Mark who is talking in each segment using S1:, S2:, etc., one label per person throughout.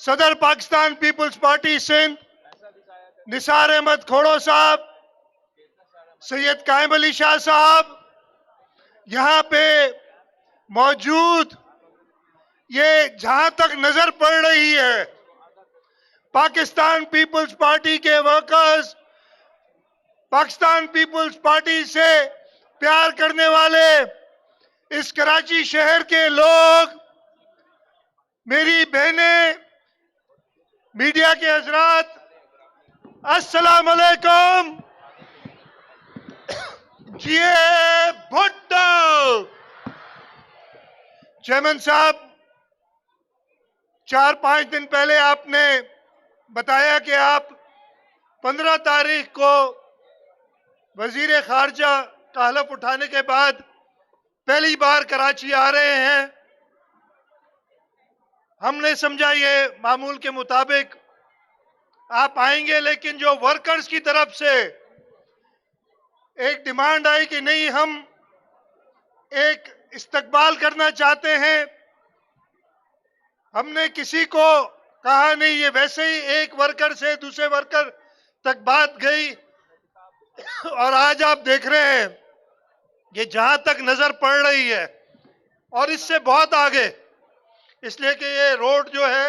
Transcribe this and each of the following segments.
S1: सदर Pakistan peoples party Sindh Nisar Ahmad खोड़ो साहब, सैयद कायम अली शाह साहब, यहाँ पे मौजूद ये जहां तक नजर पड़ रही है पाकिस्तान पीपल्स पार्टी के वर्कर्स, पाकिस्तान पीपल्स पार्टी से प्यार करने वाले इस कराची शहर के लोग, मेरी बहनें, मीडिया के हजरात, अस्सलाम वालेकुम। जिए भुट्टो। चेयरमैन साहब, 4-5 दिन पहले आपने बताया कि आप 15 तारीख को वजीर खारजा का हलफ उठाने के बाद पहली बार कराची आ रहे हैं। हमने समझा ये मामूल के मुताबिक आप आएंगे, लेकिन जो वर्कर्स की तरफ से एक डिमांड आई कि नहीं, हम एक इस्तकबाल करना चाहते हैं। हमने किसी को कहा नहीं, ये वैसे ही एक वर्कर से दूसरे वर्कर तक बात गई और आज आप देख रहे हैं ये जहां तक नजर पड़ रही है और इससे बहुत आगे, इसलिए कि ये रोड जो है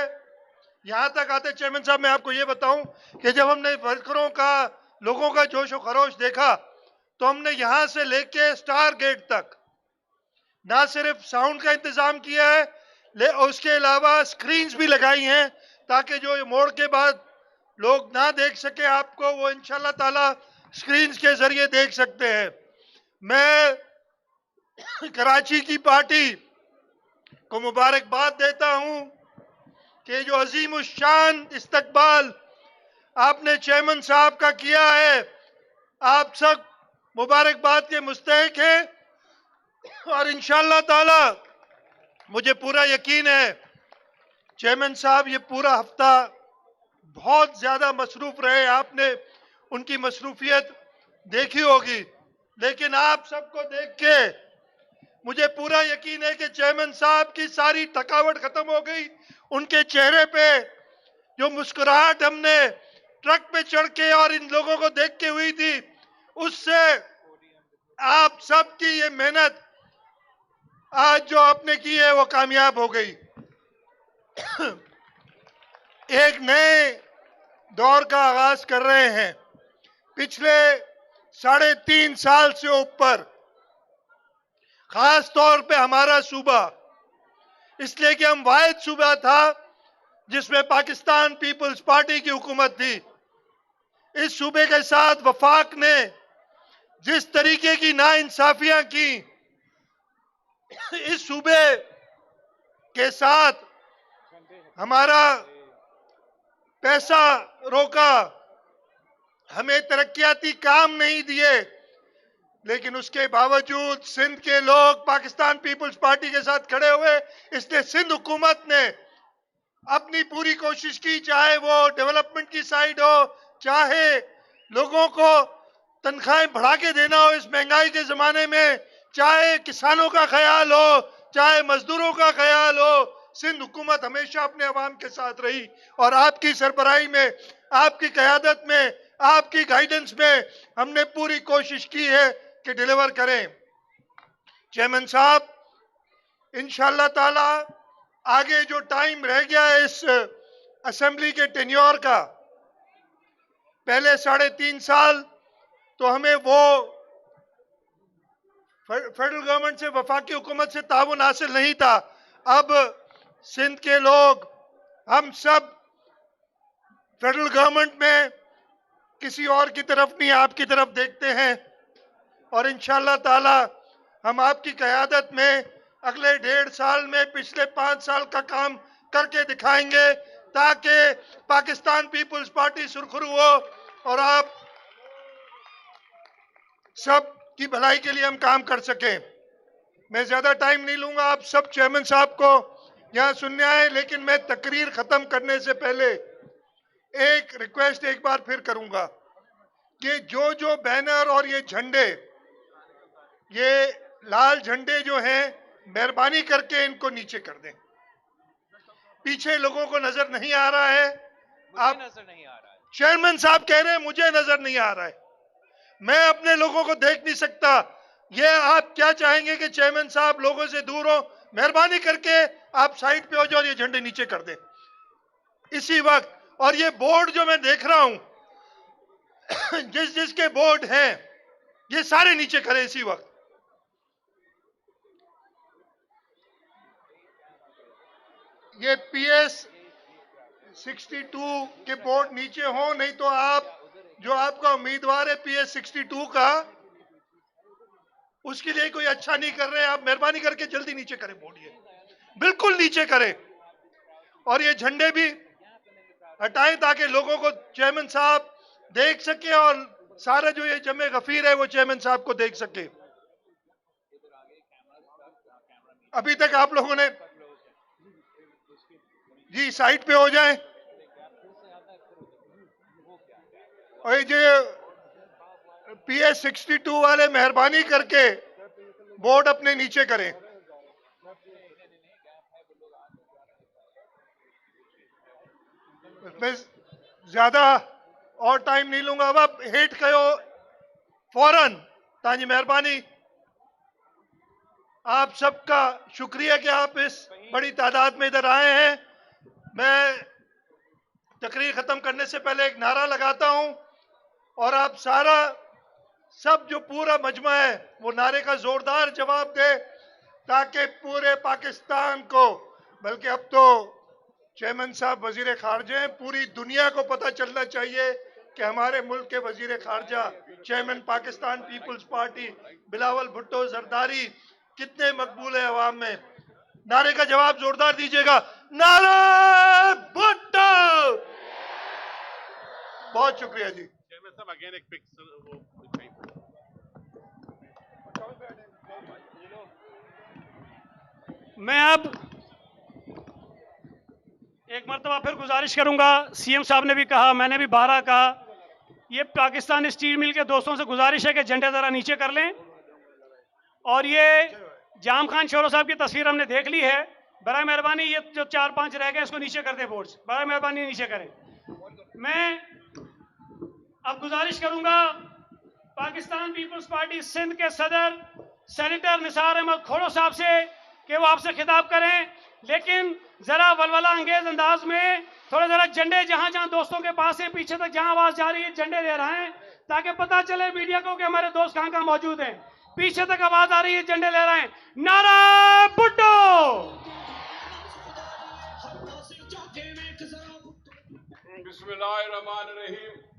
S1: यहां तक आते। चेयरमैन साहब, मैं आपको ये बताऊं कि जब हमने वर्करों का, लोगों का जोश और खरोश देखा तो हमने यहां से लेके स्टार गेट तक ना सिर्फ साउंड का इंतजाम किया है, उसके अलावा स्क्रीन्स भी लगाई हैं ताकि जो ये मोड़ के बाद लोग ना देख सके आपको, वो इंशाल्लाह ताला स्क्रीन्स के जरिए देख सकते हैं। मैं कराची की पार्टी को मुबारकबाद देता हूं कि जो अजीम उस शान इस्तकबाल आपने चेयरमैन साहब का किया है, आप सब मुबारकबाद के मुस्तहिक हैं और इंशाअल्लाह ताला मुझे पूरा यकीन है चेयरमैन साहब ये पूरा हफ्ता बहुत ज्यादा मसरूफ रहे, आपने उनकी मसरूफियत देखी होगी, लेकिन आप सबको देख के मुझे पूरा यकीन है कि चेयरमैन साहब की सारी थकावट खत्म हो गई। उनके चेहरे पे जो मुस्कुराहट हमने ट्रक पे चढ़ के और इन लोगों को देख के हुई थी, उससे आप सबकी ये मेहनत आज जो आपने की है वो कामयाब हो गई। एक नए दौर का आगाज कर रहे हैं। पिछले 3.5 साल से ऊपर, खास तौर पे हमारा सूबा, इसलिए कि हम वाहिद सूबा था जिसमें पाकिस्तान पीपल्स पार्टी की हुकूमत थी। इस सूबे के साथ वफाक ने जिस तरीके की नाइंसाफियां की, इस सूबे के साथ हमारा पैसा रोका, हमें तरक्याती काम नहीं दिए, लेकिन उसके बावजूद सिंध के लोग पाकिस्तान पीपल्स पार्टी के साथ खड़े हुए। इसलिए सिंध हुकूमत ने अपनी पूरी कोशिश की, चाहे वो डेवलपमेंट की साइड हो, चाहे लोगों को तनख्वाहें बढ़ा के देना हो इस महंगाई के जमाने में, चाहे किसानों का ख्याल हो, चाहे मजदूरों का ख्याल हो। सिंध हुकूमत हमेशा अपने अवाम के साथ रही और आपकी सरबराही में, आपकी क़यादत में, आपकी गाइडेंस में हमने पूरी कोशिश की है कि डिलीवर करें। चेयरमैन साहब, इंशाअल्लाह ताला आगे जो टाइम रह गया है इस असेंबली के टेन्योर का, पहले 3.5 साल तो हमें वो फेडरल गवर्नमेंट से, वफाकी हुकूमत से ताउन हासिल नहीं था। अब सिंध के लोग, हम सब फेडरल गवर्नमेंट में किसी और की तरफ नहीं, आपकी तरफ देखते हैं और इंशाअल्लाह ताला हम आपकी क़यादत में अगले 1.5 साल में पिछले 5 साल का काम करके दिखाएंगे ताकि पाकिस्तान पीपल्स पार्टी सुरखरू हो और आप सब की भलाई के लिए हम काम कर सकें। मैं ज्यादा टाइम नहीं लूंगा, आप सब चेयरमैन साहब को यहां सुनने आए, लेकिन मैं तकरीर खत्म करने से पहले एक रिक्वेस्ट एक बार फिर करूंगा कि जो जो बैनर और ये झंडे, ये लाल झंडे जो हैं, मेहरबानी करके इनको नीचे कर दें। पीछे लोगों को नजर नहीं आ रहा है, आप
S2: नजर नहीं आ रहा है।
S1: चेयरमैन साहब कह रहे हैं मुझे नजर नहीं आ रहा है, मैं अपने लोगों को देख नहीं सकता। ये आप क्या चाहेंगे कि चेयरमैन साहब लोगों से दूर हो? मेहरबानी करके आप साइड पे हो जाओ और ये झंडे नीचे कर दें इसी वक्त। और ये बोर्ड जो मैं देख रहा हूं जिस जिसके बोर्ड हैं ये सारे नीचे करें इसी वक्त। ये PS 62 के बोर्ड नीचे हो, नहीं तो आप जो आपका उम्मीदवार है PS 62 का उसके लिए कोई अच्छा नहीं कर रहे हैं। आप मेहरबानी करके जल्दी नीचे करें बोर्ड, ये बिल्कुल नीचे करें और ये झंडे भी हटाएं ताकि लोगों को चेयरमैन साहब देख सके और सारा जो ये जमे गफीर है वो चेयरमैन साहब को देख सके। अभी तक आप लोगों ने जी साइड पे हो जाएं और ये जो PS 62 वाले मेहरबानी करके बोर्ड अपने नीचे करें। मैं ज्यादा और टाइम नहीं लूंगा, अब आप हेट कयो फौरन ताजी मेहरबानी। आप सबका शुक्रिया कि आप इस बड़ी तादाद में इधर आए हैं। मैं तकरीर खत्म करने से पहले एक नारा लगाता हूं और आप सारा सब जो पूरा मजमा है वो नारे का जोरदार जवाब दे ताकि पूरे पाकिस्तान को, बल्कि अब तो चेयरमैन साहब वजीर खारजा हैं, पूरी दुनिया को पता चलना चाहिए कि हमारे मुल्क के वजीर खारजा चेयरमैन पाकिस्तान पीपुल्स पार्टी बिलावल भुट्टो जरदारी कितने मकबूल है अवाम में। नारे का जवाब जोरदार दीजिएगा, नारे भुट्टो। बहुत शुक्रिया जी।
S3: चेयरमैन साहब अगेन एक पिक
S4: मैं अब एक मरतबा फिर गुजारिश करूंगा, सीएम साहब ने भी कहा, मैंने भी 12 कहा, ये पाकिस्तान स्टील मिल के दोस्तों से गुजारिश है कि झंडे ज़रा नीचे कर लें। और ये जाम खान शोरो साहब की तस्वीर हमने देख ली है, बराए मेहरबानी ये जो 4-5 रह गए इसको नीचे कर दे बोर्ड्स, बराए मेहरबानी नीचे करें। मैं अब गुजारिश करूंगा पाकिस्तान पीपल्स पार्टी सिंध के सदर सेनेटर निसार अहमद खोड़ो साहब से कि वो आपसे खिताब करें, लेकिन जरा वलवला अंगेज अंदाज में थोड़े जरा झंडे जहां जहां दोस्तों के पास है पीछे तक जहां आवाज जा रही है झंडे दे रहे हैं ताकि पता चले मीडिया को कि हमारे दोस्त कहां कहां मौजूद हैं। पीछे तक आवाज आ रही है, झंडे ले रहे हैं। नारा भुट्टो।
S3: बिस्मिल्लाहिर्रहमानिर्रहीम।